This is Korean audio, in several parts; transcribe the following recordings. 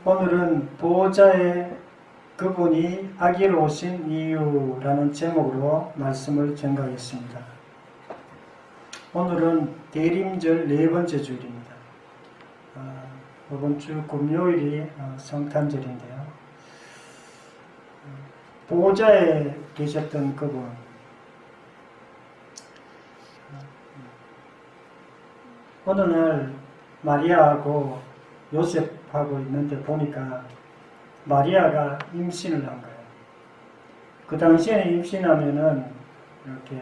오늘은 보호자의 그분이 아기로 오신 이유라는 제목으로 말씀을 전가하겠습니다. 오늘은 대림절 네 번째 주일입니다. 이번 주 금요일이 성탄절인데요. 보호자에 계셨던 그분, 어느 날 마리아하고 요셉하고 있는데 보니까 마리아가 임신을 한 거예요. 그 당시에는 임신하면은 이렇게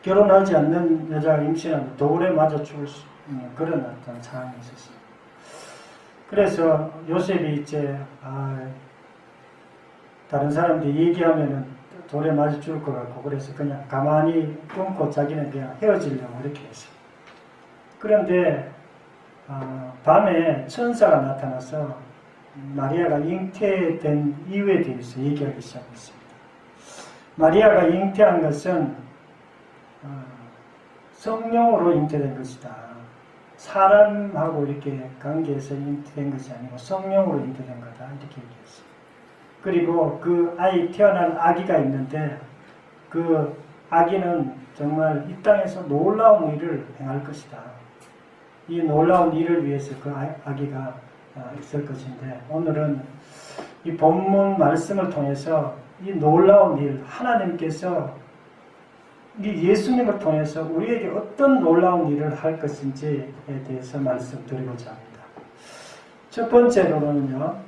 결혼하지 않는 여자가 임신하면 돌에 맞아 죽을 수 있는 그런 어떤 상황이 있었어요. 그래서 요셉이 이제 다른 사람들이 얘기하면은 돌에 맞아 죽을 것 같고, 그래서 그냥 가만히 끊고 자기는 그냥 헤어지려고 이렇게 했어요. 그런데 밤에 천사가 나타나서 마리아가 잉태된 이유에 대해서 얘기하기 시작했습니다. 마리아가 잉태한 것은 성령으로 잉태된 것이다. 사람하고 이렇게 관계에서 잉태된 것이 아니고 성령으로 잉태된 거다. 이렇게 얘기했어요. 그리고 그 태어난 아기가 있는데 그 아기는 정말 이 땅에서 놀라운 일을 행할 것이다. 이 놀라운 일을 위해서 그 아기가 있을 것인데, 오늘은 이 본문 말씀을 통해서 이 놀라운 일, 하나님께서 이 예수님을 통해서 우리에게 어떤 놀라운 일을 할 것인지에 대해서 말씀드리고자 합니다. 첫 번째로는요,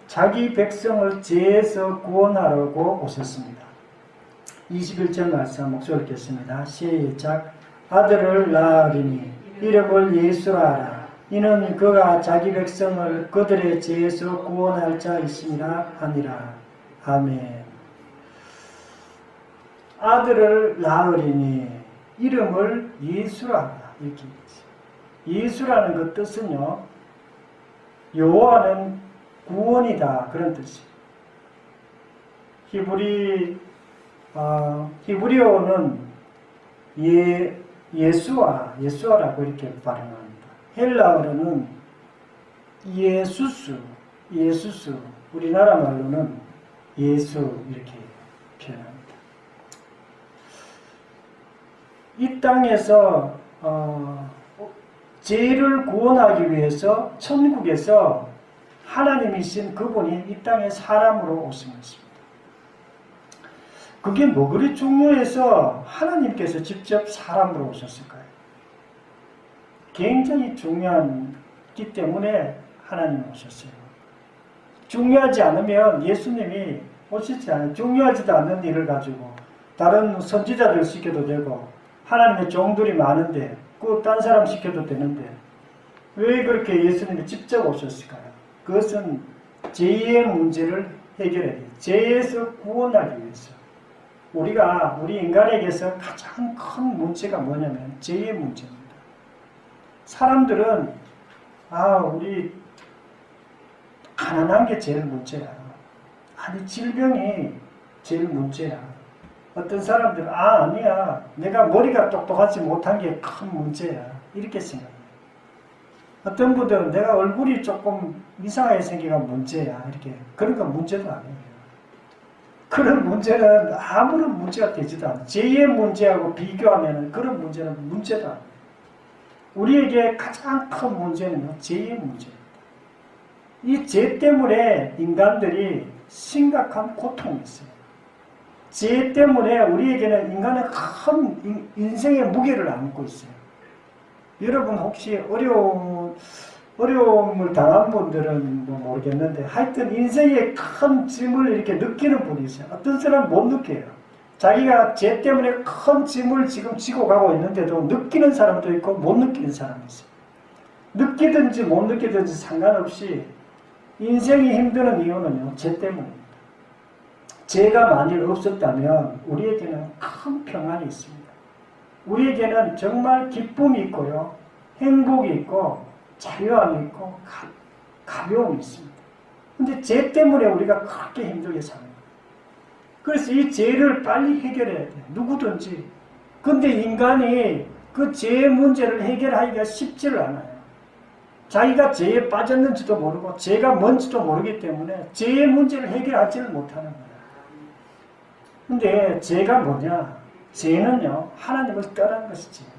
자기 백성을 죄에서 구원하려고 오셨습니다. 21절 말씀 목소리 읽겠습니다. 시작. 아들을 낳으리니 이름을 예수라 하라. 이는 그가 자기 백성을 그들의 죄에서 구원할 자이심이라 하니라. 아멘. 아들을 낳으리니 이름을 예수라 하라. 이렇게 얘기했어요. 예수라는 그 뜻은요, 여호와는 구원이다, 그런 뜻이에요. 히브리어는 예수아라고 이렇게 발음합니다. 헬라어로는 예수스, 우리나라 말로는 예수 이렇게 표현합니다. 이 땅에서 죄를 구원하기 위해서 천국에서 하나님이신 그분이 이 땅에 사람으로 오신 것입니다. 그게 뭐 그리 중요해서 하나님께서 직접 사람으로 오셨을까요? 굉장히 중요하기 때문에 하나님 오셨어요. 중요하지 않으면 예수님이 오시지 않아요. 중요하지도 않는 일을 가지고 다른 선지자들 시켜도 되고 하나님의 종들이 많은데 그 딴 사람 시켜도 되는데 왜 그렇게 예수님이 직접 오셨을까요? 그것은 죄의 문제를 해결해야 돼요. 죄에서 구원하기 위해서. 우리 인간에게서 가장 큰 문제가 뭐냐면 죄의 문제입니다. 사람들은 우리 가난한 게 제일 문제야. 질병이 제일 문제야. 어떤 사람들은 아니야, 내가 머리가 똑똑하지 못한 게 큰 문제야, 이렇게 생각해요. 어떤 분들은 내가 얼굴이 조금 이상하게 생기가 문제야, 이렇게. 그런 건 문제도 아니에요. 그런 문제는 아무런 문제가 되지도 않아요. 죄의 문제하고 비교하면 그런 문제는 문제도 아니에요. 우리에게 가장 큰 문제는 죄의 문제입니다. 이 죄 때문에 인간들이 심각한 고통이 있어요. 죄 때문에 우리에게는 인간의 큰 인생의 무게를 안고 있어요. 여러분 혹시 어려움을 당한 분들은 모르겠는데, 하여튼 인생의 큰 짐을 이렇게 느끼는 분이 있어요. 어떤 사람은 못 느껴요. 자기가 죄 때문에 큰 짐을 지금 지고 가고 있는데도 느끼는 사람도 있고 못 느끼는 사람이 있어요. 느끼든지 못 느끼든지 상관없이 인생이 힘드는 이유는요, 죄 때문입니다. 죄가 만일 없었다면 우리에게는 큰 평안이 있습니다. 우리에게는 정말 기쁨이 있고요, 행복이 있고 자유함이 있고 가벼움이 있습니다. 근데 죄 때문에 우리가 그렇게 힘들게 사는 거예요. 그래서 이 죄를 빨리 해결해야 돼요. 누구든지. 근데 인간이 그 죄의 문제를 해결하기가 쉽지를 않아요. 자기가 죄에 빠졌는지도 모르고 죄가 뭔지도 모르기 때문에 죄의 문제를 해결하지를 못하는 거예요. 근데 죄가 뭐냐? 죄는요, 하나님을 떠난 것이 죄예요.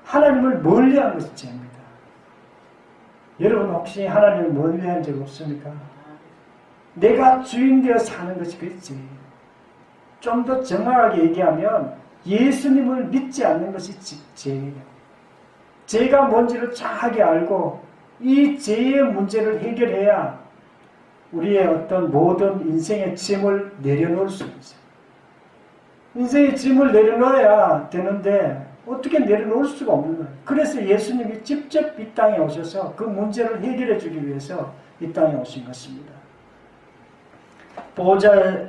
하나님을 멀리한 것이 죄입니다. 여러분 혹시 하나님을 멀리한 적 없습니까? 내가 주인 되어 사는 것이 그 죄예요. 좀 더 정확하게 얘기하면 예수님을 믿지 않는 것이 죄예요. 죄가 뭔지를 정확하게 알고 이 죄의 문제를 해결해야 우리의 어떤 모든 인생의 짐을 내려놓을 수 있어요. 인생의 짐을 내려놓아야 되는데 어떻게 내려놓을 수가 없는 거예요. 그래서 예수님이 직접 이 땅에 오셔서 그 문제를 해결해 주기 위해서 이 땅에 오신 것입니다. 보호자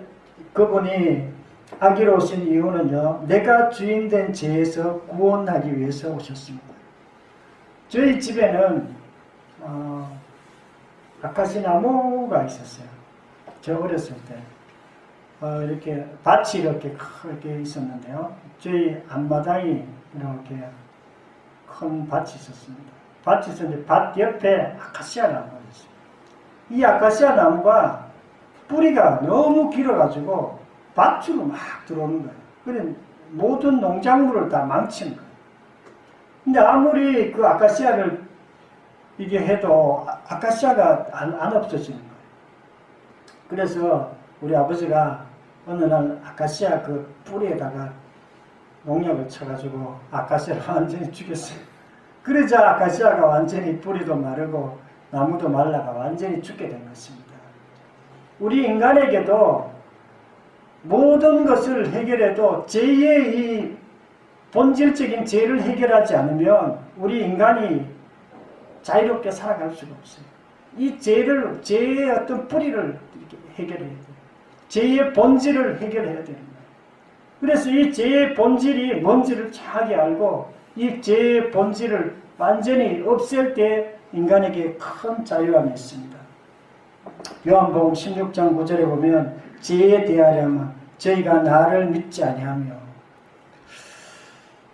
그분이 아기로 오신 이유는요, 내가 주인 된 죄에서 구원하기 위해서 오셨습니다. 저희 집에는 아카시 나무가 있었어요. 저 어렸을 때 이렇게 밭이 이렇게 크게 있었는데요. 저희 앞마당이 이렇게 큰 밭이 있었습니다. 밭이 있었는데 밭 옆에 아카시아 나무가 있어요. 이 아카시아 나무가 뿌리가 너무 길어가지고 밭으로 막 들어오는 거예요. 그래 모든 농작물을 다 망치는 거예요. 근데 아무리 그 아카시아를 이게 해도 아카시아가 안 없어지는 거예요. 그래서 우리 아버지가 어느 날 아카시아 그 뿌리에다가 농약을 쳐가지고 아카시아를 완전히 죽였어요. 그러자 아카시아가 완전히 뿌리도 마르고 나무도 말라가 완전히 죽게 된 것입니다. 우리 인간에게도 모든 것을 해결해도 죄의 이 본질적인 죄를 해결하지 않으면 우리 인간이 자유롭게 살아갈 수가 없어요. 이 죄의 어떤 뿌리를 이렇게 해결해야 돼요. 죄의 본질을 해결해야 되는 거예요. 그래서 이 죄의 본질이 뭔지를 정확히 알고 이 죄의 본질을 완전히 없앨 때 인간에게 큰 자유함이 있습니다. 요한복음 16장 9절에 보면 죄에 대하려면 저희가 나를 믿지 아니하며,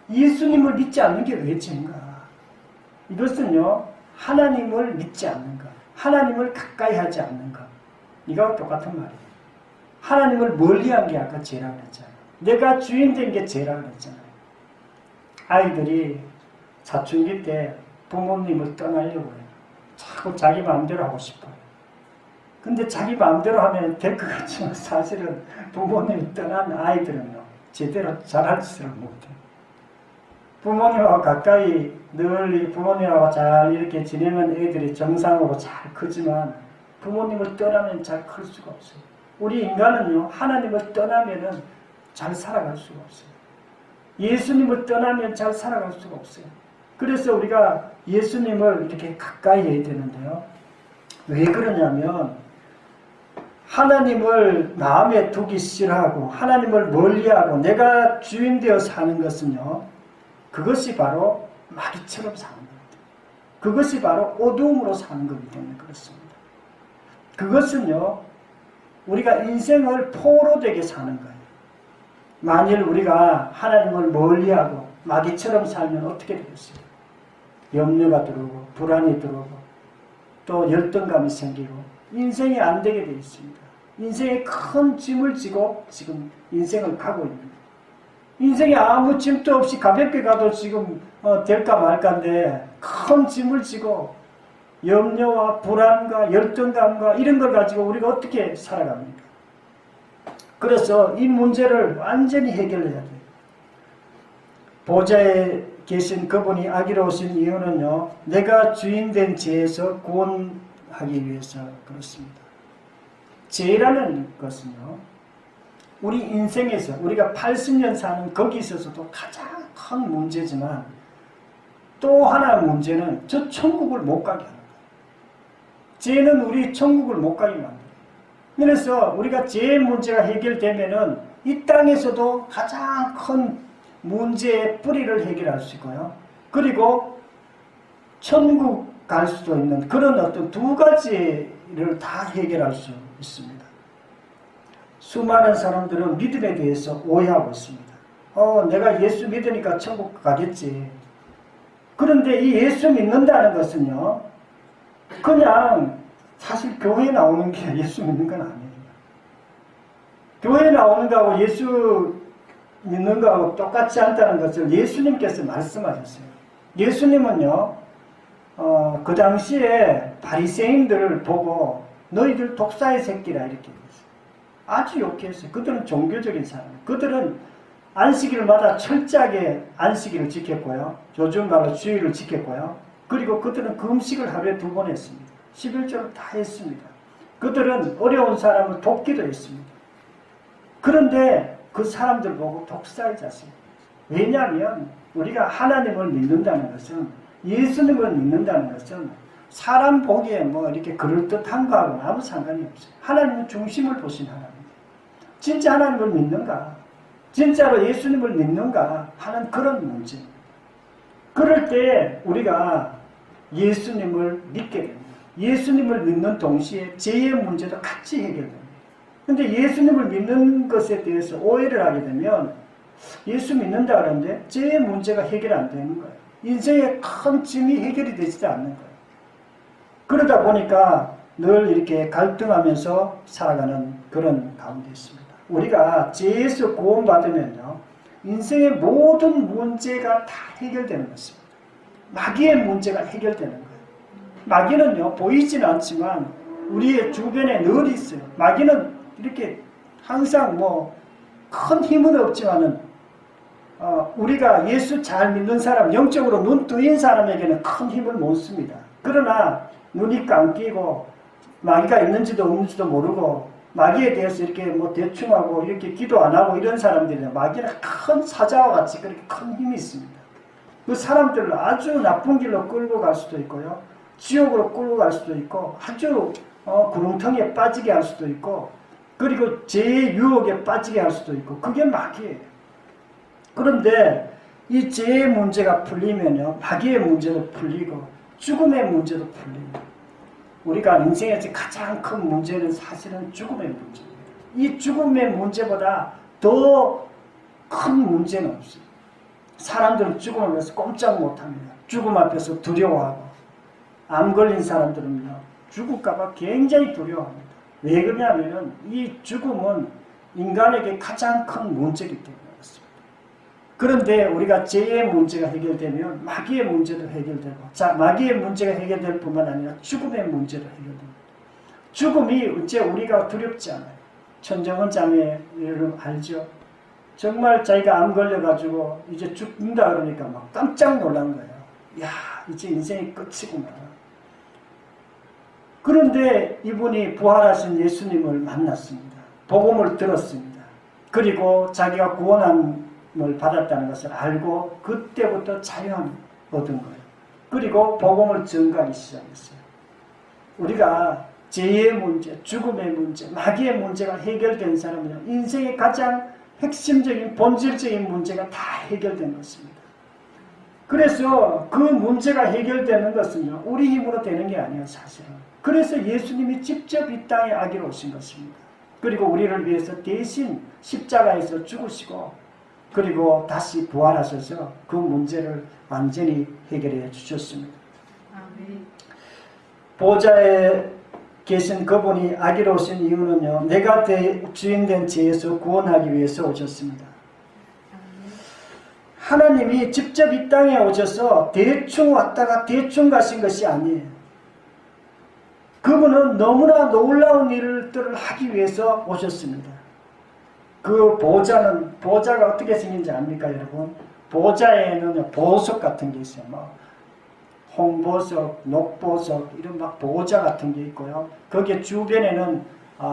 예수님을 믿지 않는 게 왜 죄인가? 이것은요, 하나님을 믿지 않는 것, 하나님을 가까이 하지 않는 것, 이거와 똑같은 말이에요. 하나님을 멀리한 게 아까 죄라고 그랬잖아요. 내가 주인 된 게 죄라고 그랬잖아요. 아이들이 사춘기 때 부모님을 떠나려고 해요. 자꾸 자기 마음대로 하고 싶어요. 근데 자기 마음대로 하면 될 것 같지만 사실은 부모님이 떠난 아이들은요, 제대로 잘할 짓을 못해요. 부모님하고 가까이 늘 부모님하고 잘 이렇게 지내는 애들이 정상으로 잘 크지만 부모님을 떠나면 잘 클 수가 없어요. 우리 인간은요, 하나님을 떠나면은 잘 살아갈 수가 없어요. 예수님을 떠나면 잘 살아갈 수가 없어요. 그래서 우리가 예수님을 이렇게 가까이 해야 되는데요. 왜 그러냐면 하나님을 마음에 두기 싫어하고 하나님을 멀리하고 내가 주인 되어 사는 것은요, 그것이 바로 마귀처럼 사는 겁니다. 그것이 바로 어두움으로 사는 거기 때문에 그렇습니다. 그것은요, 우리가 인생을 포로되게 사는 거예요. 만일 우리가 하나님을 멀리하고 마귀처럼 살면 어떻게 되겠어요? 염려가 들어오고 불안이 들어오고 또 열등감이 생기고 인생이 안 되게 되어 있습니다. 인생에 큰 짐을 지고 지금 인생을 가고 있는 거예요. 인생에 아무 짐도 없이 가볍게 가도 지금 될까 말까인데 큰 짐을 지고 염려와 불안과 열등감과 이런 걸 가지고 우리가 어떻게 살아갑니까? 그래서 이 문제를 완전히 해결해야 돼요. 보좌에 계신 그분이 아기로 오신 이유는요, 내가 주인 된 죄에서 구원하기 위해서 그렇습니다. 죄라는 것은요, 우리 인생에서 우리가 80년 사는 거기 있어서도 가장 큰 문제지만 또 하나의 문제는 저 천국을 못 가게 하는 거예요. 죄는 우리 천국을 못 가게 만들어요. 그래서 우리가 죄의 문제가 해결되면은 이 땅에서도 가장 큰 문제의 뿌리를 해결할 수 있고요. 그리고 천국 갈 수도 있는 그런 어떤 두 가지를 다 해결할 수 있습니다. 수많은 사람들은 믿음에 대해서 오해하고 있습니다. 내가 예수 믿으니까 천국 가겠지. 그런데 이 예수 믿는다는 것은요, 그냥 사실 교회에 나오는 게 예수 믿는 건 아니에요. 교회에 나오는 거하고 예수 믿는 거하고 똑같지 않다는 것을 예수님께서 말씀하셨어요. 예수님은요, 그 당시에 바리새인들을 보고 너희들 독사의 새끼라 이렇게 했어요. 아주 욕했어요. 그들은 종교적인 사람. 그들은 안식일마다 철저하게 안식일을 지켰고요. 요즘 말로 주일을 지켰고요. 그리고 그들은 금식을 하루에 2번 했습니다. 11조를 다 했습니다. 그들은 어려운 사람을 돕기도 했습니다. 그런데 그 사람들 보고 독사의 자식. 왜냐하면 우리가 하나님을 믿는다는 것은, 예수님을 믿는다는 것은 사람 보기에 뭐 이렇게 그럴듯한 거하고는 아무 상관이 없어요. 하나님은 중심을 보신 하나님. 진짜 하나님을 믿는가? 진짜로 예수님을 믿는가? 하는 그런 문제. 그럴 때 우리가 예수님을 믿게 됩니다. 예수님을 믿는 동시에 죄의 문제도 같이 해결됩니다. 근데 예수님을 믿는 것에 대해서 오해를 하게 되면 예수 믿는다 그러는데 죄의 문제가 해결 안 되는 거예요. 인생의 큰 짐이 해결이 되지 않는 거예요. 그러다 보니까 늘 이렇게 갈등하면서 살아가는 그런 가운데 있습니다. 우리가 죄에서 구원받으면요, 인생의 모든 문제가 다 해결되는 것입니다. 마귀의 문제가 해결되는 거예요. 마귀는요, 보이지는 않지만 우리의 주변에 늘 있어요. 마귀는 이렇게 항상 큰 힘은 없지만은 우리가 예수 잘 믿는 사람, 영적으로 눈 뜨인 사람에게는 큰 힘을 못 씁니다. 그러나 눈이 감기고 마귀가 있는지도 없는지도 모르고 마귀에 대해서 이렇게 대충 하고 이렇게 기도 안 하고 이런 사람들은 마귀는 큰 사자와 같이 그렇게 큰 힘이 있습니다. 그 사람들을 아주 나쁜 길로 끌고 갈 수도 있고요. 지옥으로 끌고 갈 수도 있고 아주 구렁텅이에 빠지게 할 수도 있고 그리고 죄의 유혹에 빠지게 할 수도 있고 그게 마귀예요. 그런데 이 죄의 문제가 풀리면요, 마귀의 문제도 풀리고 죽음의 문제도 풀립니다. 우리가 인생에서 가장 큰 문제는 사실은 죽음의 문제입니다. 이 죽음의 문제보다 더 큰 문제는 없어요. 사람들은 죽음 앞에서 꼼짝 못합니다. 죽음 앞에서 두려워하고, 암 걸린 사람들은요, 죽을까봐 굉장히 두려워합니다. 왜 그러냐면 이 죽음은 인간에게 가장 큰 문제이기 때문에 그렇습니다. 그런데 우리가 죄의 문제가 해결되면 마귀의 문제도 해결되고, 자, 마귀의 문제가 해결될 뿐만 아니라 죽음의 문제도 해결됩니다. 죽음이 이제 우리가 두렵지 않아요. 천정원 자매 여러분 알죠? 정말 자기가 암 걸려가지고 이제 죽는다 그러니까 막 깜짝 놀란 거예요. 야, 이제 인생이 끝이구나. 그런데 이분이 부활하신 예수님을 만났습니다. 복음을 들었습니다. 그리고 자기가 구원함을 받았다는 것을 알고 그때부터 자유함을 얻은 거예요. 그리고 복음을 전가하기 시작했어요. 우리가 죄의 문제, 죽음의 문제, 마귀의 문제가 해결된 사람은 인생의 가장 핵심적인 본질적인 문제가 다 해결된 것입니다. 그래서 그 문제가 해결되는 것은요, 우리 힘으로 되는 게 아니에요, 사실은. 그래서 예수님이 직접 이 땅에 아기로 오신 것입니다. 그리고 우리를 위해서 대신 십자가에서 죽으시고 그리고 다시 부활하셔서 그 문제를 완전히 해결해 주셨습니다. 보좌에 계신 그분이 아기로 오신 이유는요, 내가 주인된 죄에서 구원하기 위해서 오셨습니다. 하나님이 직접 이 땅에 오셔서 대충 왔다가 대충 가신 것이 아니에요. 그분은 너무나 놀라운 일들을 하기 위해서 오셨습니다. 그 보좌가 어떻게 생긴지 압니까, 여러분? 보좌에는 보석 같은 게 있어요. 홍보석, 녹보석, 이런 보좌 같은 게 있고요. 거기에 주변에는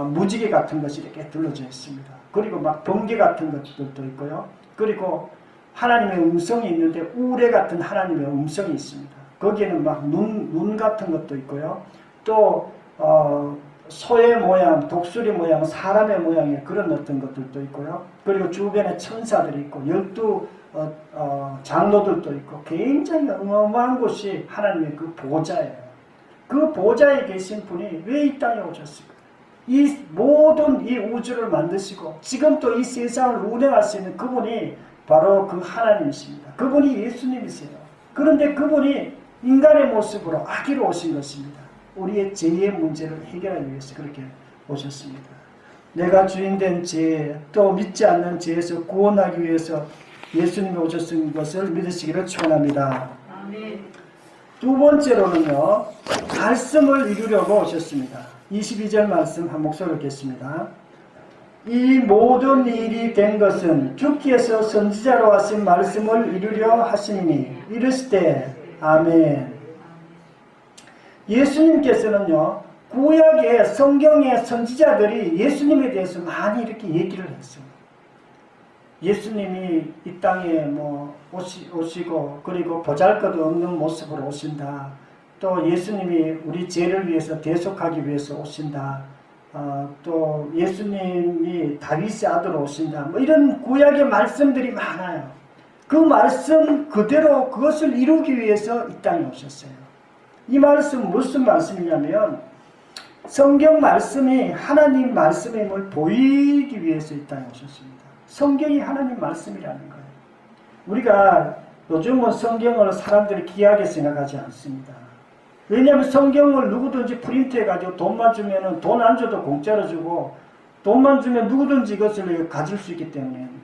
무지개 같은 것이 이렇게 둘러져 있습니다. 그리고 번개 같은 것들도 있고요. 그리고 하나님의 음성이 있는데 우레 같은 하나님의 음성이 있습니다. 거기에는 눈 같은 것도 있고요. 또 소의 모양, 독수리 모양, 사람의 모양의 그런 어떤 것들도 있고요. 그리고 주변에 천사들이 있고 12 장로들도 있고 굉장히 어마어마한 곳이 하나님의 그 보좌예요. 그 보좌에 계신 분이 왜 이 땅에 오셨을까? 이 모든 이 우주를 만드시고 지금 또 이 세상을 운행할 수 있는 그분이 바로 그 하나님이십니다. 그분이 예수님이세요. 그런데 그분이 인간의 모습으로 아기로 오신 것입니다. 우리의 죄의 문제를 해결하기 위해서 그렇게 오셨습니다. 내가 주인된 죄, 또 믿지 않는 죄에서 구원하기 위해서 예수님이 오셨은 것을 믿으시기를 축원합니다. 아멘. 두 번째로는요, 말씀을 이루려고 오셨습니다. 22절 말씀 한 목소리로 읽겠습니다. 이 모든 일이 된 것은 주께서 선지자로 하신 말씀을 이루려 하시니 이르시되 아멘. 예수님께서는요, 구약의 성경의 선지자들이 예수님에 대해서 많이 이렇게 얘기를 했어요. 예수님이 이 땅에 오시고 그리고 보잘것없는 모습으로 오신다. 또 예수님이 우리 죄를 위해서 대속하기 위해서 오신다. 또 예수님이 다윗의 아들로 오신다. 이런 구약의 말씀들이 많아요. 그 말씀 그대로 그것을 이루기 위해서 이 땅에 오셨어요. 이 말씀 무슨 말씀이냐면 성경 말씀이 하나님 말씀임을 보이기 위해서 이 땅에 오셨습니다. 성경이 하나님 말씀이라는 거예요. 우리가 요즘은 성경을 사람들이 귀하게 생각하지 않습니다. 왜냐하면 성경을 누구든지 프린트해가지고 돈만 주면 돈 안 줘도 공짜로 주고 돈만 주면 누구든지 이것을 가질 수 있기 때문입니다.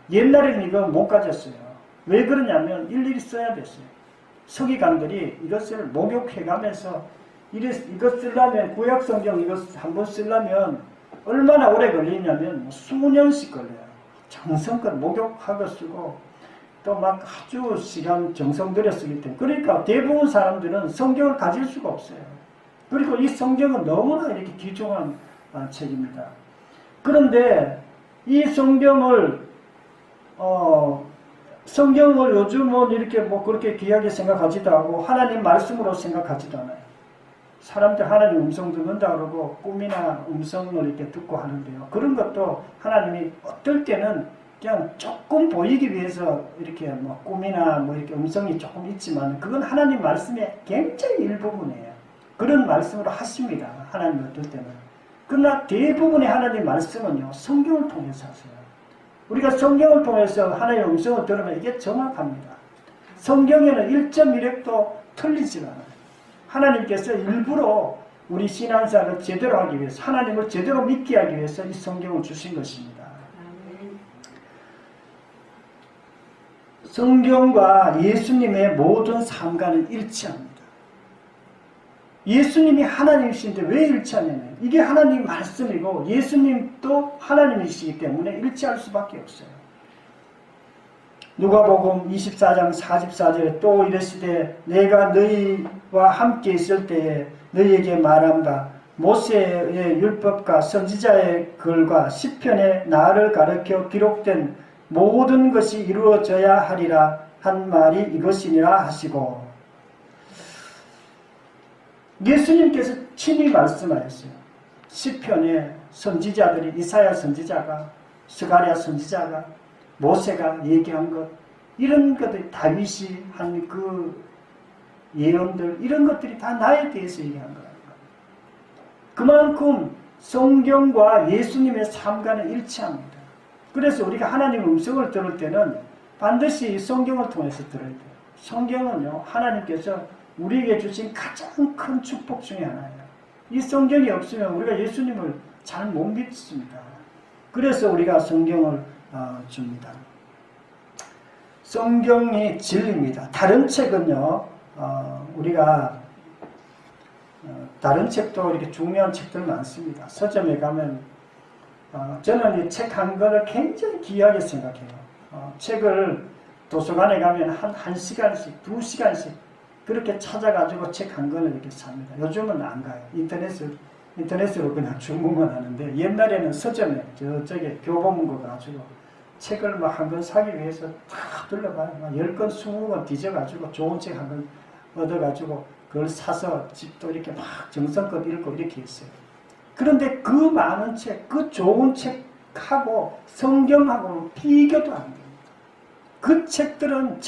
옛날에는 이거 못 가졌어요. 왜 그러냐면 일일이 써야 됐어요. 서기관들이 이것을 목욕해가면서 이것 쓰려면 구약 성경 이것 한번 쓰려면 얼마나 오래 걸리냐면 수년씩 걸려요. 정성껏 목욕하고 쓰고 또 막 아주 시간 정성 들여 쓰기 때문에 그러니까 대부분 사람들은 성경을 가질 수가 없어요. 그리고 이 성경은 너무나 이렇게 귀중한 책입니다. 그런데 이 성경을 요즘은 이렇게 그렇게 귀하게 생각하지도 않고 하나님 말씀으로 생각하지도 않아요. 사람들 하나님 음성 듣는다 그러고 꿈이나 음성을 이렇게 듣고 하는데요. 그런 것도 하나님이 어떨 때는 그냥 조금 보이기 위해서 이렇게 꿈이나 이렇게 음성이 조금 있지만 그건 하나님 말씀의 굉장히 일부분이에요. 그런 말씀으로 하십니다. 하나님 어떨 때는. 그러나 대부분의 하나님 말씀은요, 성경을 통해서 하세요. 우리가 성경을 통해서 하나님의 음성을 들으면 이게 정확합니다. 성경에는 1.1획도 틀리지 않아요. 하나님께서 일부러 우리 신앙생활을 제대로 하기 위해서 하나님을 제대로 믿게 하기 위해서 이 성경을 주신 것입니다. 성경과 예수님의 모든 삶과는 일치합니다. 예수님이 하나님이신데 왜 일치하냐면 이게 하나님 말씀이고 예수님도 하나님이시기 때문에 일치할 수밖에 없어요. 누가복음 24장 44절에 또 이르시되 내가 너희와 함께 있을 때에 너희에게 말한 바 모세의 율법과 선지자의 글과 시편에 나를 가르쳐 기록된 모든 것이 이루어져야 하리라 한 말이 이것이니라 하시고 예수님께서 친히 말씀하셨어요. 시편에 선지자들이 이사야 선지자가 스가랴 선지자가 모세가 얘기한 것 이런 것들이 다윗이 한 그 예언들 이런 것들이 다 나에 대해서 얘기한 거예요. 그만큼 성경과 예수님의 삶과는 일치합니다. 그래서 우리가 하나님의 음성을 들을 때는 반드시 성경을 통해서 들어야 돼요. 성경은요, 하나님께서 우리에게 주신 가장 큰 축복 중에 하나예요. 이 성경이 없으면 우리가 예수님을 잘 못 믿습니다. 그래서 우리가 성경을 줍니다. 성경이 진리입니다. 다른 책은요, 우리가 다른 책도 이렇게 중요한 책들 많습니다. 서점에 가면 저는 이 책 한 권을 굉장히 귀하게 생각해요. 책을 도서관에 가면 한 시간씩, 2시간씩 그렇게 찾아가지고 책 한 권을 이렇게 삽니다. 요즘은 안 가요. 인터넷으로 그냥 주문만 하는데 옛날에는 서점에 저쪽에 교보문고 가지고 책을 막 한 권 사기 위해서 다 둘러봐요. 막 10권, 20권 뒤져가지고 좋은 책 한 권 얻어가지고 그걸 사서 집도 이렇게 막 정성껏 읽고 이렇게 했어요. 그런데 그 많은 책, 그 좋은 책하고 성경하고는 비교도 안 됩니다. 그 책들은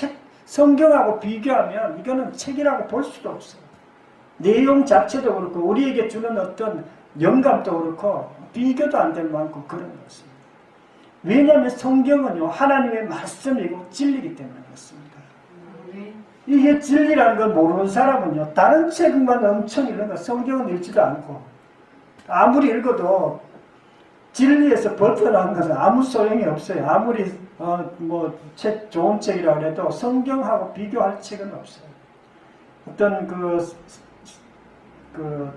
성경하고 비교하면 이거는 책이라고 볼 수도 없어요. 내용 자체도 그렇고 우리에게 주는 어떤 영감도 그렇고 비교도 안 될 만큼 그런 것입니다. 왜냐하면 성경은요 하나님의 말씀이고 진리이기 때문에 그렇습니다. 이게 진리라는 걸 모르는 사람은요, 다른 책만 엄청 읽는 거, 성경은 읽지도 않고, 아무리 읽어도 진리에서 벗어난 것은 아무 소용이 없어요. 아무리 좋은 책이라고 해도 성경하고 비교할 책은 없어요. 어떤 그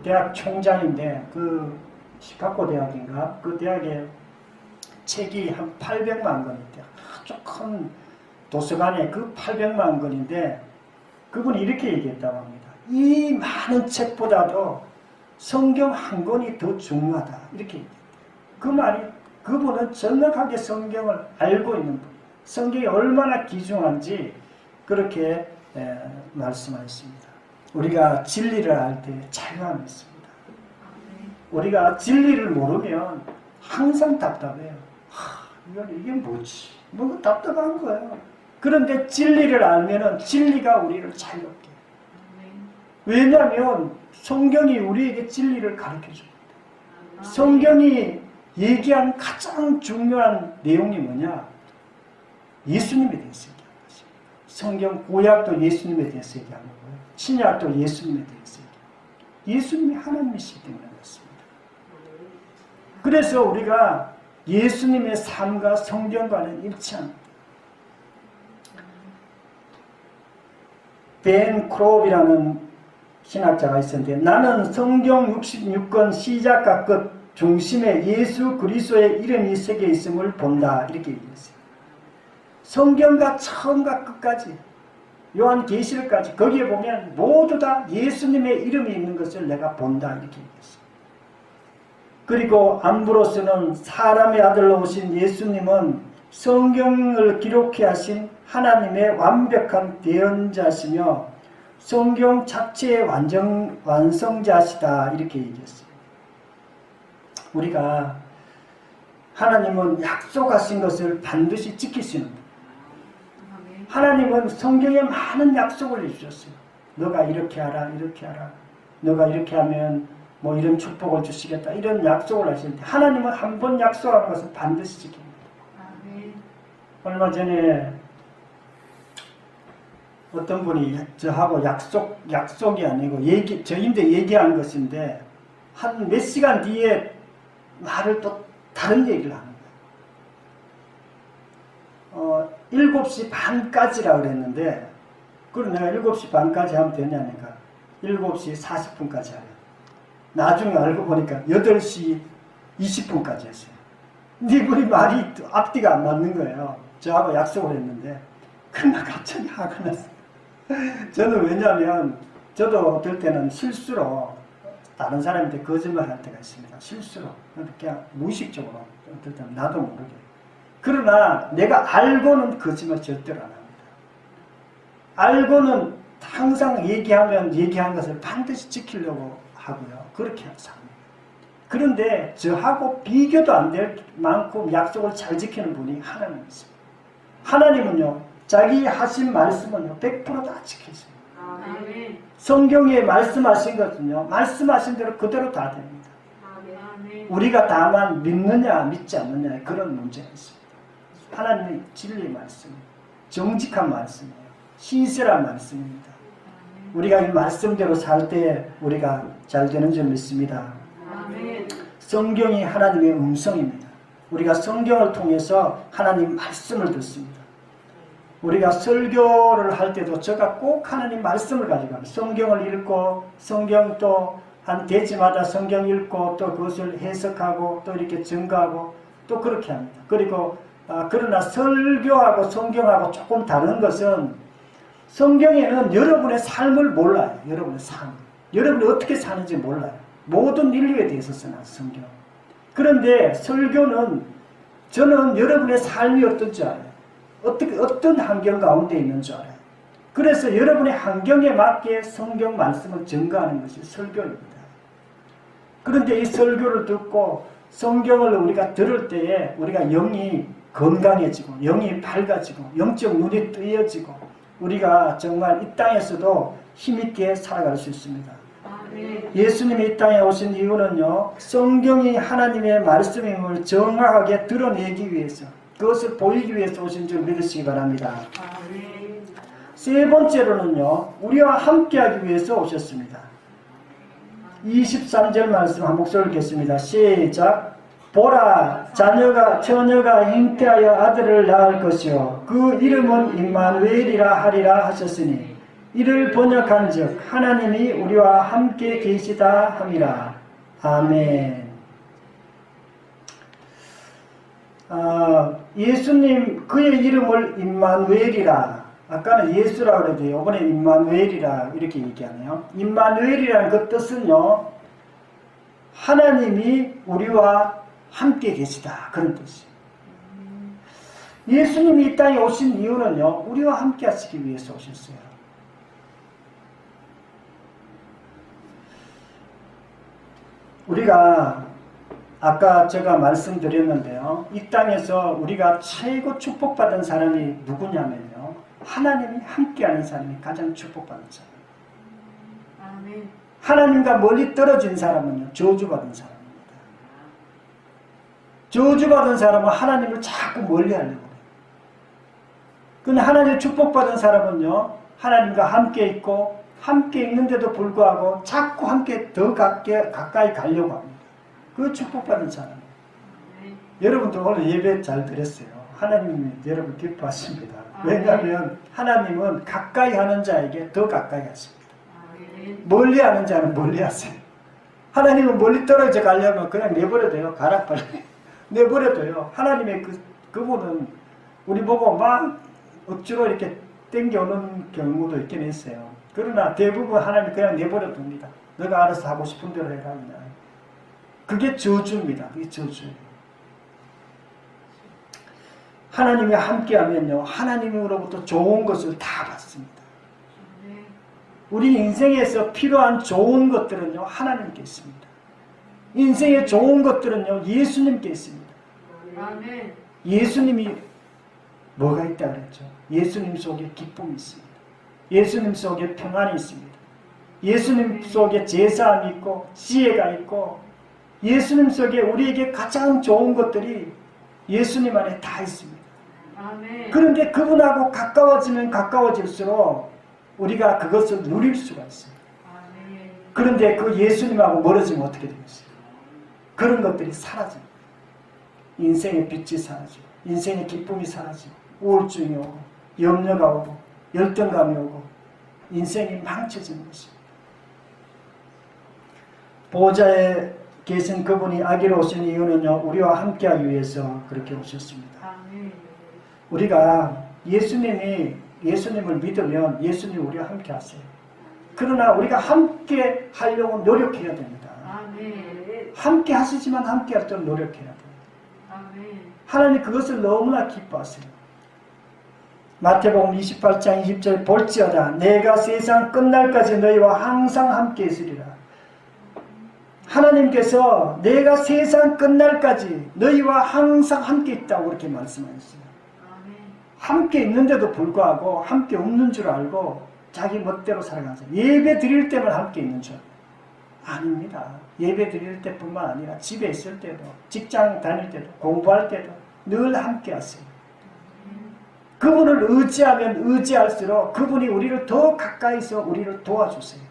대학 총장인데, 그 시카고 대학인가, 그 대학에 책이 한 800만 권이 있대요. 아주 큰 도서관에 그 800만 권인데, 그분이 이렇게 얘기했다고 합니다. 이 많은 책보다도 성경 한 권이 더 중요하다. 이렇게 얘기했대요. 그 말이, 그분은 정확하게 성경을 알고 있는 분, 성경이 얼마나 귀중한지 그렇게 말씀하셨습니다. 우리가 진리를 알 때 자유함이 있습니다. 우리가 진리를 모르면 항상 답답해요. 이게 뭐지? 뭔가 답답한 거예요. 그런데 진리를 알면은 진리가 우리를 자유롭게 해요. 왜냐하면 성경이 우리에게 진리를 가르쳐줍니다. 성경이 얘기한 가장 중요한 내용이 뭐냐? 예수님에 대해서 얘기하는 것입니다. 성경 구약도 예수님에 대해서 얘기하는 거고요. 신약도 예수님에 대해서 얘기합니다. 예수님이 하나님이시기 때문에 그렇습니다. 그래서 우리가 예수님의 삶과 성경과는 일치합니다. 벤 크롭이라는 신학자가 있었는데, 나는 성경 66권 시작과 끝 중심에 예수 그리스도의 이름이 새겨 있음을 본다. 이렇게 얘기했어요. 성경과 처음과 끝까지, 요한계시록까지 거기에 보면 모두 다 예수님의 이름이 있는 것을 내가 본다. 이렇게 얘기했어요. 그리고 암브로스는 사람의 아들로 오신 예수님은 성경을 기록해 하신 하나님의 완벽한 대언자시며 성경 자체의 완성자시다. 이렇게 얘기했어요. 우리가 하나님은 약속하신 것을 반드시 지키시는 분. 하나님은 성경에 많은 약속을 해주셨어요. 너가 이렇게 하라, 이렇게 하라. 너가 이렇게 하면 뭐 이런 축복을 주시겠다. 이런 약속을 하시는데, 하나님은 한 번 약속한 것을 반드시 지킵니다. 얼마 전에 어떤 분이 저하고 약속이 아니고 저인데 얘기한 것인데, 한 몇 시간 뒤에 말을 또 다른 얘기를 하는 거예요. 7시 반까지라고 그랬는데, 그럼 내가 7시 반까지 하면 되냐니까 7시 40분까지 하래. 나중에 알고 보니까 8시 20분까지 했어요. 근데 이분이 말이 앞뒤가 안 맞는 거예요. 저하고 약속을 했는데. 그날 갑자기 화가 났어요. 저는 왜냐하면 저도 어떨 때는 실수로 다른 사람한테 거짓말 할 때가 있습니다. 실수로. 그냥 무의식적으로. 어떨 때는 나도 모르게. 그러나 내가 알고는 거짓말 절대로 안 합니다. 알고는 항상 얘기한 것을 반드시 지키려고 하고요. 그렇게 삽니다. 그런데 저하고 비교도 안 될 만큼 약속을 잘 지키는 분이 하나님이십니다. 하나님은요, 자기 하신 말씀은요, 100% 다 지키십니다. 아멘. 성경에 말씀하신 것은요, 말씀하신 대로 그대로 다 됩니다. 아멘. 우리가 다만 믿느냐, 믿지 않느냐, 그런 문제가 있습니다. 하나님의 진리의 말씀, 정직한 말씀이에요. 신실한 말씀입니다. 우리가 이 말씀대로 살 때 우리가 잘 되는 줄 믿습니다. 아멘. 성경이 하나님의 음성입니다. 우리가 성경을 통해서 하나님 말씀을 듣습니다. 우리가 설교를 할 때도 제가 꼭 하나님 말씀을 가지고 합니다. 성경을 읽고, 성경 또 한 대지마다 성경 읽고, 또 그것을 해석하고, 또 이렇게 증거하고, 또 그렇게 합니다. 그리고 그러나 설교하고 성경하고 조금 다른 것은, 성경에는 여러분의 삶을 몰라요. 여러분의 삶. 여러분이 어떻게 사는지 몰라요. 모든 인류에 대해서 써놨어요, 성경. 그런데 설교는 저는 여러분의 삶이 어떤지 알아요. 어떤 환경 가운데 있는 줄 알아요. 그래서 여러분의 환경에 맞게 성경 말씀을 증거하는 것이 설교입니다. 그런데 이 설교를 듣고 성경을 우리가 들을 때에 우리가 영이 건강해지고, 영이 밝아지고, 영적 눈이 뜨여지고, 우리가 정말 이 땅에서도 힘있게 살아갈 수 있습니다. 예수님이 이 땅에 오신 이유는요, 성경이 하나님의 말씀임을 정확하게 드러내기 위해서, 그것을 보이기 위해서 오신 줄 믿으시기 바랍니다. 세 번째로는요, 우리와 함께하기 위해서 오셨습니다. 23절 말씀 한 목소리 읽겠습니다. 시작. 보라, 처녀가 잉태하여 아들을 낳을 것이요 그 이름은 임마누엘이라 하리라 하셨으니 이를 번역한즉 하나님이 우리와 함께 계시다 함이라. 아멘. 예수님 그의 이름을 임마누엘이라, 아까는 예수라고 그랬는데 이번에 임마누엘이라 이렇게 얘기하네요. 임마누엘이라는 그 뜻은요, 하나님이 우리와 함께 계시다, 그런 뜻이에요. 예수님이 이 땅에 오신 이유는요, 우리와 함께 하시기 위해서 오셨어요. 우리가 아까 제가 말씀드렸는데요, 이 땅에서 우리가 최고 축복받은 사람이 누구냐면요, 하나님이 함께하는 사람이 가장 축복받은 사람. 아멘. 하나님과 멀리 떨어진 사람은요, 저주받은 사람입니다. 저주받은 사람은 하나님을 자꾸 멀리 하려고 해요. 근데 하나님 축복받은 사람은요, 하나님과 함께 있고 함께 있는데도 불구하고 자꾸 함께 더 가까이 가려고 합니다. 그 축복받은 사람. 여러분도 오늘 예배 잘 드렸어요. 하나님이 여러분 기뻐하십니다. 왜냐하면 하나님은 가까이 하는 자에게 더 가까이 하십니다. 멀리 하는 자는 멀리 하세요. 하나님은 멀리 떨어져 가려면 그냥 내버려둬요. 가라 빨리. 내버려둬요. 하나님의 그분은 우리 보고 막 억지로 이렇게 땡겨오는 경우도 있긴 했어요. 그러나 대부분 하나님 그냥 내버려 둡니다. 너가 알아서 하고 싶은 대로 해라. 그게 저주입니다. 그게 저주예요. 하나님이 함께하면요, 하나님으로부터 좋은 것을 다 받습니다. 우리 인생에서 필요한 좋은 것들은요, 하나님께 있습니다. 인생의 좋은 것들은요, 예수님께 있습니다. 예수님이 뭐가 있다 그랬죠? 예수님 속에 기쁨이 있습니다. 예수님 속에 평안이 있습니다. 예수님 속에 제사함이 있고 지혜가 있고, 예수님 속에 우리에게 가장 좋은 것들이 예수님 안에 다 있습니다. 아멘. 그런데 그분하고 가까워지면 가까워질수록 우리가 그것을 누릴 수가 있어요. 아멘. 그런데 그 예수님하고 멀어지면 어떻게 되겠어요? 그런 것들이 사라집니다. 인생의 빛이 사라지고, 인생의 기쁨이 사라지고, 우울증이 오고, 염려가 오고, 열등감이 오고, 인생이 망쳐지는 것입니다. 보호자에 계신 그분이 아기로 오신 이유는요, 우리와 함께하기 위해서 그렇게 오셨습니다. 우리가 예수님을 믿으면 예수님이 우리와 함께 하세요. 그러나 우리가 함께 하려고 노력해야 됩니다. 함께 하시지만 함께 할 때 노력해야 돼요. 하나님 그것을 너무나 기뻐하세요. 마태복음 28장 20절 볼지어다 내가 세상 끝날까지 너희와 항상 함께 있으리라. 하나님께서 내가 세상 끝날까지 너희와 항상 함께 있다고 그렇게 말씀하셨어요. 함께 있는데도 불구하고 함께 없는 줄 알고 자기 멋대로 살아가세요. 예배 드릴 때만 함께 있는 줄 아닙니다. 예배 드릴 때뿐만 아니라 집에 있을 때도, 직장 다닐 때도, 공부할 때도 늘 함께 하세요. 그분을 의지하면 의지할수록 그분이 우리를 더 가까이서 우리를 도와주세요.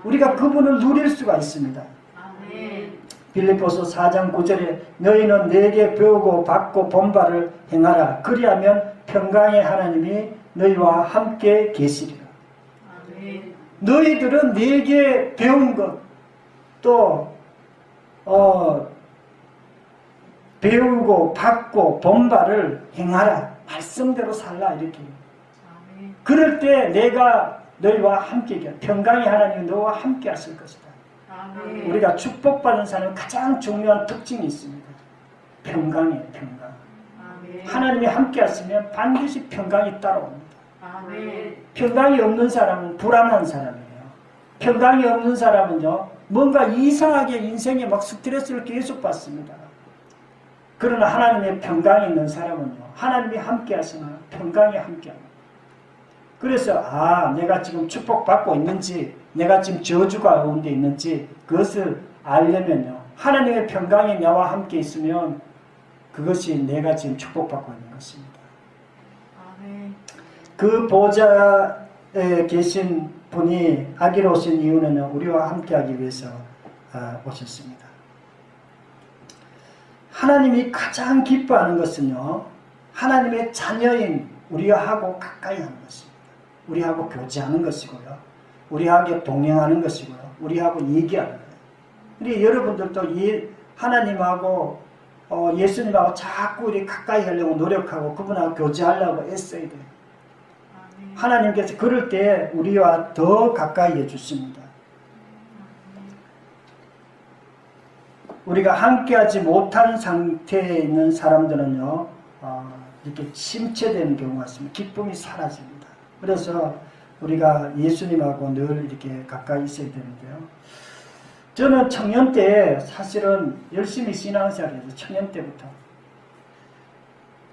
우리가 그분을 누릴 수가 있습니다. 빌립보서 4장 9절에 너희는 내게 배우고 받고 본바를 행하라. 그리하면 평강의 하나님이 너희와 함께 계시리라. 너희들은 내게 배운 것, 또 배우고 받고 본바를 행하라. 말씀대로 살라. 이렇게. 그럴 때 내가 너희와 함께 평강의 하나님이 너와 함께 하실 것이다. 아멘. 우리가 축복받는 사람은 가장 중요한 특징이 있습니다. 평강이에요. 평강. 아멘. 하나님이 함께 하시면 반드시 평강이 따라옵니다. 아멘. 평강이 없는 사람은 불안한 사람이에요. 평강이 없는 사람은요, 뭔가 이상하게 인생에 막 스트레스를 계속 받습니다. 그러나 하나님의 평강이 있는 사람은요, 하나님이 함께 하시면 평강이 함께 합니다. 그래서 내가 지금 축복받고 있는지, 내가 지금 저주가 가운데 있는지 그것을 알려면요, 하나님의 평강이 나와 함께 있으면 그것이 내가 지금 축복받고 있는 것입니다. 아멘. 그 보좌에 계신 분이 아기로 오신 이유는 우리와 함께하기 위해서 오셨습니다. 하나님이 가장 기뻐하는 것은요, 하나님의 자녀인 우리하고 가까이 하는 것입니다. 우리하고 교제하는 것이고요, 우리하고 동행하는 것이고요, 우리하고 얘기하는 거예요. 우리 여러분들도 하나님하고 예수님하고 자꾸 우리 가까이 하려고 노력하고 그분하고 교제하려고 애써야 돼요. 하나님께서 그럴 때 우리와 더 가까이 해주십니다. 우리가 함께하지 못한 상태에 있는 사람들은요, 이렇게 침체되는 경우가 있습니다. 기쁨이 사라집니다. 그래서 우리가 예수님하고 늘 이렇게 가까이 있어야 되는데요. 저는 청년 때 사실은 열심히 신앙생활을 했어요. 청년 때부터.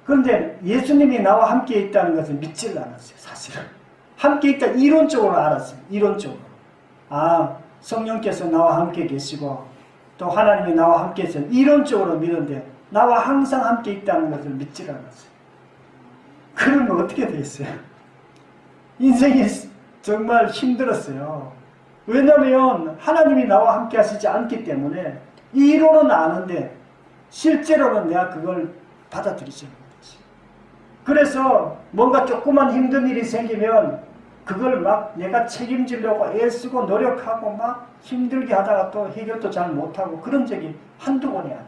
그런데 예수님이 나와 함께 있다는 것을 믿지를 않았어요. 사실은. 함께 있다 이론적으로 알았어요. 이론적으로. 성령께서 나와 함께 계시고 또 하나님이 나와 함께 있어요. 이론적으로 믿었는데 나와 항상 함께 있다는 것을 믿지를 않았어요. 그러면 어떻게 되겠어요? 인생이 정말 힘들었어요. 왜냐하면 하나님이 나와 함께 하시지 않기 때문에 이론은 아는데 실제로는 내가 그걸 받아들이지 못했어요. 그래서 뭔가 조그만 힘든 일이 생기면 그걸 막 내가 책임지려고 애쓰고 노력하고 막 힘들게 하다가 또 해결도 잘 못하고 그런 적이 한두 번이 아니에요.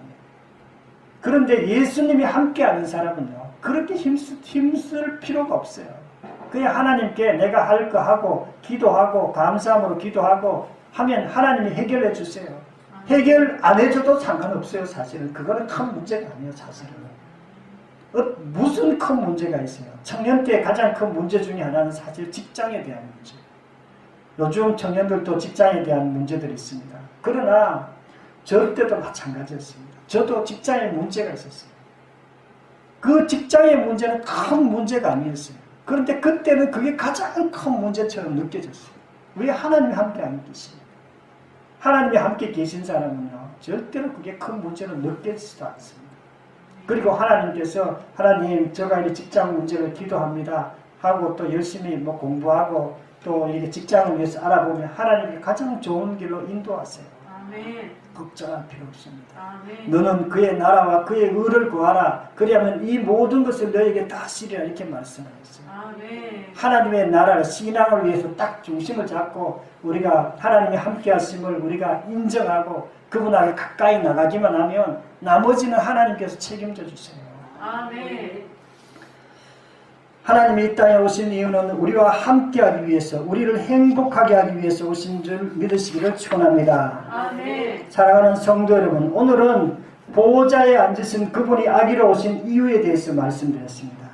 그런데 예수님이 함께하는 사람은요, 그렇게 힘쓸 필요가 없어요. 그냥 하나님께 내가 할 거 하고 기도하고 감사함으로 기도하고 하면 하나님이 해결해 주세요. 해결 안 해줘도 상관없어요. 사실은 그거는 큰 문제가 아니에요. 사실은 무슨 큰 문제가 있어요. 청년 때 가장 큰 문제 중에 하나는 사실 직장에 대한 문제. 요즘 청년들도 직장에 대한 문제들이 있습니다. 그러나 저 때도 마찬가지였습니다. 저도 직장에 문제가 있었어요. 그 직장의 문제는 큰 문제가 아니었어요. 그런데 그때는 그게 가장 큰 문제처럼 느껴졌어요. 왜 하나님이 함께 안 계시냐? 하나님이 함께 계신 사람은요, 절대로 그게 큰 문제로 느껴지지도 않습니다. 그리고 하나님께서 하나님 제가 이 직장 문제를 기도합니다 하고 또 열심히 공부하고 또 이렇게 직장을 위해서 알아보면 하나님이 가장 좋은 길로 인도하세요. 아멘. 걱정할 필요 없습니다. 아멘. 너는 그의 나라와 그의 의를 구하라. 그리하면 이 모든 것을 너에게 다 시리라 이렇게 말씀하셨어요. 아멘. 하나님의 나라를 신앙을 위해서 딱 중심을 잡고 우리가 하나님이 함께 하심을 우리가 인정하고 그분하고 가까이 나가기만 하면 나머지는 하나님께서 책임져 주세요. 아멘. 하나님이 이 땅에 오신 이유는 우리와 함께하기 위해서, 우리를 행복하게 하기 위해서 오신 줄 믿으시기를 축원합니다. 아멘. 사랑하는 성도 여러분, 오늘은 보호자에 앉으신 그분이 아기로 오신 이유에 대해서 말씀드렸습니다.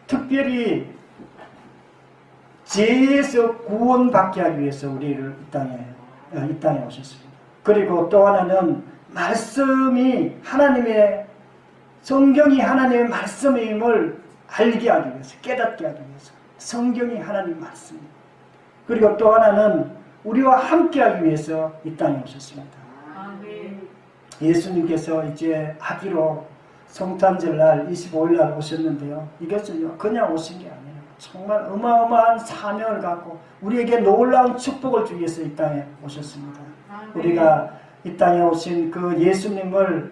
특별히 죄에서 구원받게 하기 위해서 우리를 이 땅에 오셨습니다. 그리고 또 하나는 말씀이 성경이 하나님의 말씀임을 알게 하기 위해서, 깨닫게 하기 위해서. 성경이 하나님 말씀입니다. 그리고 또 하나는 우리와 함께 하기 위해서 이 땅에 오셨습니다. 아멘. 예수님께서 이제 아기로 성탄절날 25일날 오셨는데요. 이것은요, 그냥 오신 게 아니에요. 정말 어마어마한 사명을 갖고 우리에게 놀라운 축복을 주기 위해서 이 땅에 오셨습니다. 아멘. 우리가 이 땅에 오신 그 예수님을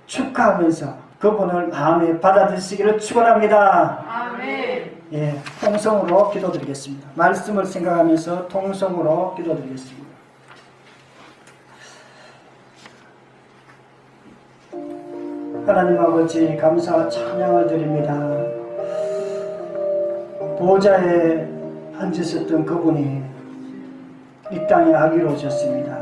축하하면서 그분을 마음에 받아들이시기를 축원합니다. 아멘. 예, 통성으로 기도드리겠습니다. 말씀을 생각하면서 통성으로 기도드리겠습니다. 하나님 아버지 감사와 찬양을 드립니다. 보좌에 앉으셨던 그분이 이 땅에 아기로 오셨습니다.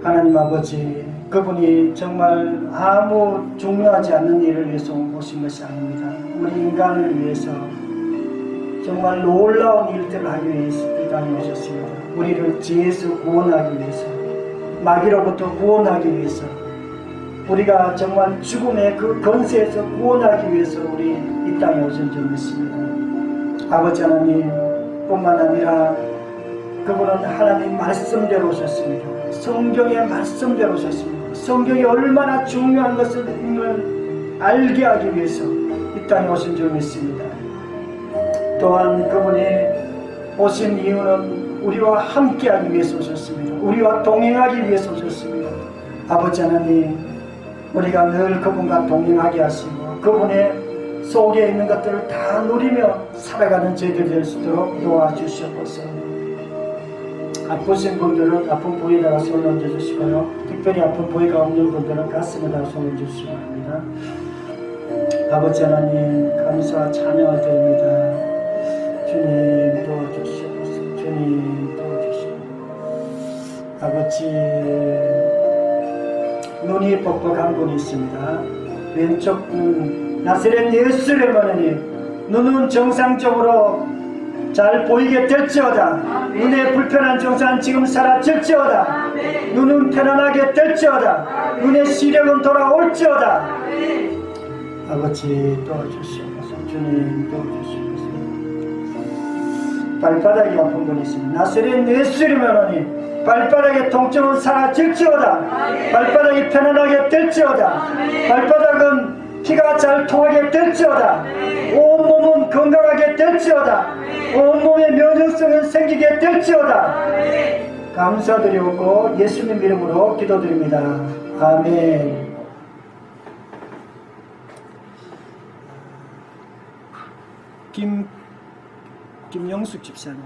하나님 아버지, 그분이 정말 아무 중요하지 않는 일을 위해서 오신 것이 아닙니다. 우리 인간을 위해서 정말 놀라운 일들을 하기 위해서 이 땅에 오셨습니다. 우리를 죄에서 구원하기 위해서, 마귀로부터 구원하기 위해서, 우리가 정말 죽음의 그 권세에서 구원하기 위해서 우리 이 땅에 오신 줄 믿습니다. 아버지 하나님 뿐만 아니라 그분은 하나님 말씀대로 오셨습니다. 성경의 말씀대로 오셨습니다. 성경이 얼마나 중요한 것을 알게 하기 위해서 이 이 땅에 오신 줄 믿습니다. 또한 그분이 오신 이유는 우리와 함께하기 위해서 오셨습니다. 우리와 동행하기 위해서 오셨습니다. 아버지 하나님, 우리가 늘 그분과 동행하게 하시고 그분의 속에 있는 것들을 다 누리며 살아가는 저희들 될 수 있도록 도와주시옵소서. 아프신 분들은 아픈 부위에다가 손을 얹어주시고요. 특별히 아픈 부위가 없는 분들은 가슴에다가 손을 얹어주시기 바랍니다. 아버지 하나님, 감사와 찬양을 드립니다. 주님 도와주시옵소서. 주님 도와주시옵소서. 아버지, 눈이 뻑뻑한 분이 있습니다. 왼쪽 눈, 나사렛 예수를 말하니 눈은 정상적으로 잘 보이게 될지어다. 눈의 불편한 증상은 지금 사라질지어다. 눈은 편안하게 될지어다. 눈의 시력은 돌아올지어다. 아버지 도와주시옵소서. 주님 도와주시옵소서. 발바닥이 아픈 분이 있습니다. 나사렛 예수를 말하니 발바닥의 통증은 사라질지어다. 발바닥이 편안하게 될지어다. 발바닥은 피가 잘 통하게 될지어다. 온몸은 건강하게 될지어다. 온몸의 면역성은 생기게 될지어다. 감사드리고 예수님 이름으로 기도드립니다. 아멘. 김영숙 집사님.